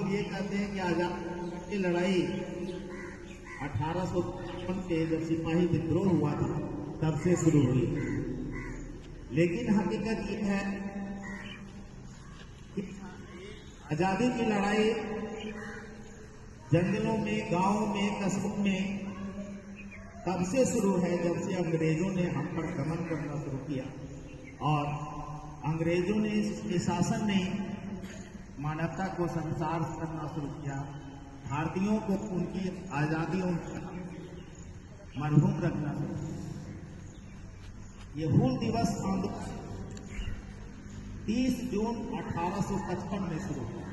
लोग ये कहते हैं कि आजादी की लड़ाई 1855 के जब सिपाही विद्रोह हुआ था तब से शुरू हुई, लेकिन हकीकत ये है कि आजादी की लड़ाई जंगलों में, गांवों में, कस्बों में तब से शुरू है जब से अंग्रेजों ने हम पर दमन करना शुरू किया और अंग्रेजों ने इसके शासन ने मानवता को संसार करना शुरू किया, भारतीयों को उनकी आजादियों मरहूम रखना शुरू किया। ये हूल दिवस आंदोलन 30 जून 1855 में शुरू हुआ,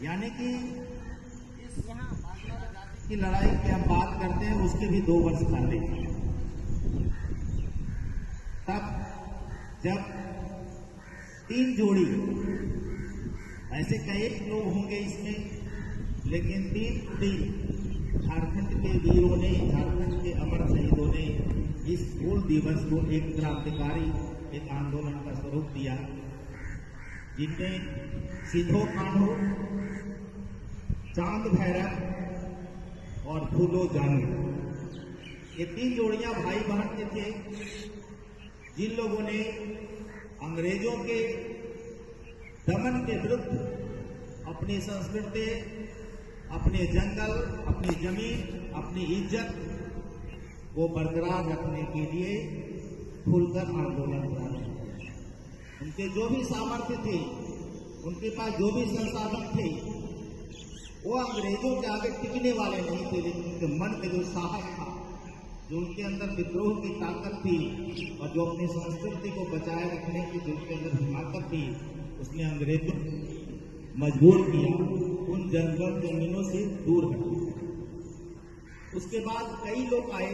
यानी कि इस आजादी की लड़ाई की हम बात करते हैं उसके भी 2 वर्ष पहले, तब जब 3 जोड़ी, ऐसे कई लोग होंगे इसमें, लेकिन 3 जोड़ी झारखंड के वीरों ने, झारखंड के अमर शहीदों ने इस हूल दिवस को एक क्रांतिकारी, एक आंदोलन का स्वरूप दिया, जिनमें सिद्धो कान्हू, चांद भैरव और फूलो जानू, ये 3 जोड़ियां भाई बहन के थे, जिन लोगों ने अंग्रेजों के दमन के विरुद्ध अपनी संस्कृति, अपने जंगल, अपनी जमीन, अपनी इज्जत को बरकरार रखने के लिए खुलकर आंदोलन किया। उनके जो भी सामर्थ्य थे, उनके पास जो भी संसाधन थे, वो अंग्रेजों के आगे टिकने वाले नहीं थे, लेकिन उनके मन में जो साहस था, जो उनके अंदर विद्रोह की ताकत थी और जो अपनी संस्कृति को बचाए रखने की जो उनके अंदर हिम्मत थी, उसने अंग्रेजों को मजबूर किया उन जंगल जमीनों से दूर हटने। उसके बाद कई लोग आए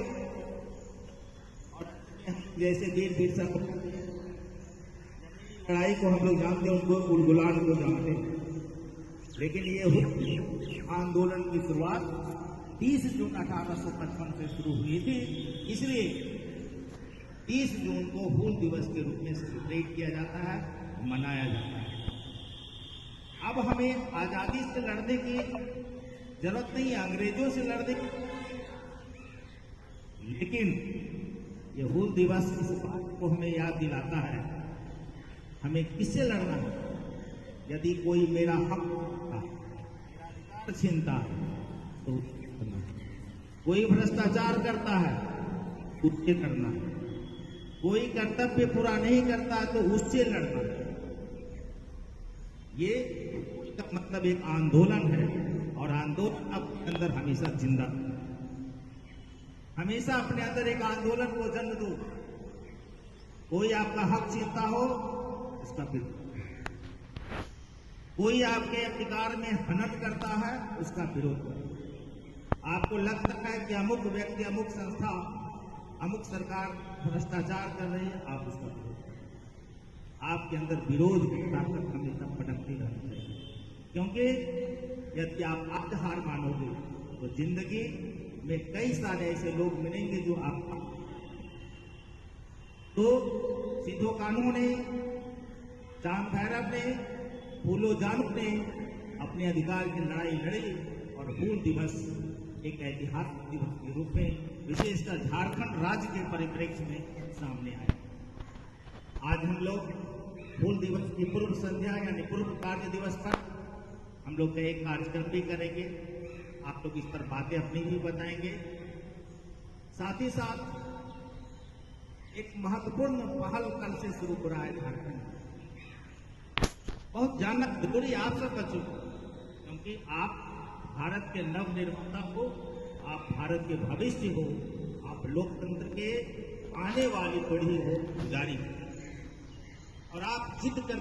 और जैसे वीर बिरसा लड़ाई को हम लोग जानते हैं, उनको उलगुलान को जानते हैं, लेकिन ये आंदोलन की शुरुआत 30 जून 1855 से शुरू हुई थी, इसलिए 30 जून को हूल दिवस के रूप में सेलिब्रेट किया जाता है, मनाया जाता है। अब हमें आजादी से लड़ने की जरूरत नहीं है, अंग्रेजों से लड़ने की, लेकिन ये हूल दिवस इस बात को हमें याद दिलाता है हमें किससे लड़ना है। यदि कोई मेरा हक छीनता है तो कोई भ्रष्टाचार करता है उससे लड़ना है, कोई कर्तव्य पूरा नहीं करता है तो उससे लड़ना है। ये मतलब एक आंदोलन है और आंदोलन अपने अंदर हमेशा जिंदा, हमेशा अपने अंदर एक आंदोलन को जन्म दो। कोई आपका हक छीनता हो उसका विरोध, कोई आपके अधिकार में हनन करता है उसका विरोध करो। आपको लगता है कि अमुक व्यक्ति, अमुक संस्था, अमुक सरकार भ्रष्टाचार कर रही है, आप उसका विरोध करो। आपके अंदर विरोध की ताकत हमेशा भटकती रहती है, क्योंकि यदि आप आज हार मानोगे तो जिंदगी में कई सारे ऐसे लोग मिलेंगे जो आप, तो सिद्धो कान्हू ने, चांद भैरव ने, फूलो जानू ने अपने अधिकार की लड़ाई लड़ी और हूल दिवस एक ऐतिहासिक दिवस के रूप में विशेषकर झारखंड राज्य के परिप्रेक्ष्य में सामने आया। आज हम लोग हूल दिवस की पूर्व संध्या यानी पूर्व कार्य दिवस पर हम लोग का एक कार्यक्रम भी करेंगे, आप लोग इस पर बातें अपनी भी बताएंगे। साथ ही साथ एक महत्वपूर्ण पहल कल से शुरू हो रहा है झारखंड में, बहुत जानना जरूरी आप सब बच्चों को, क्योंकि आप भारत के नव निर्माता हो, आप भारत के भविष्य हो, आप लोकतंत्र के आने वाली पीढ़ी हो, जारी हो, और आप जिद कर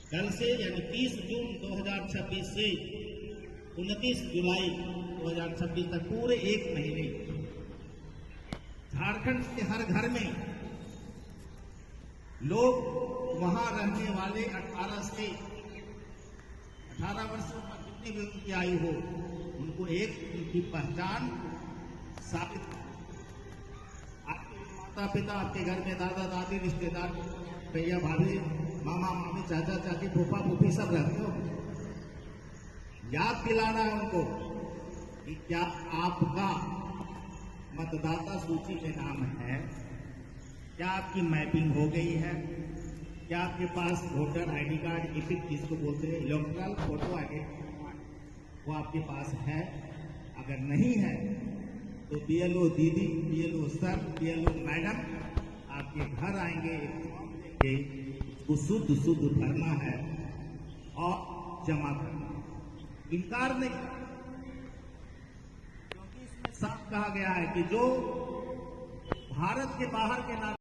कल से यानी 30 जून 2026 से 29 जुलाई 2026 तक पूरे 1 महीने झारखंड के हर घर में लोग, वहां रहने वाले 18 वर्षों पर जितने व्यक्ति की आयु हो, उनको एक उनकी पहचान साबित, आपके माता पिता, आपके घर में दादा दादी, रिश्तेदार, भैया भाभी, मामा मामी चाचा चाची फूफा फूफी सब रहते हो, याद दिलाना है उनको कि क्या आपका मतदाता सूची में नाम है, क्या आपकी मैपिंग हो गई है, क्या आपके पास वोटर आईडी कार्ड इपिक जिसको बोलते हैं इलेक्ट्रल फोटो आइडेंटिटी कार्ड वो आपके पास है। अगर नहीं है तो बीएलओ दीदी, बीएलओ सर, बीएलओ मैडम आपके घर आएंगे, उसको शुद्ध शुद्ध भरना है और जमा करना है। इनकार नहीं, क्योंकि इसमें साफ कहा गया है कि जो भारत के बाहर के नाम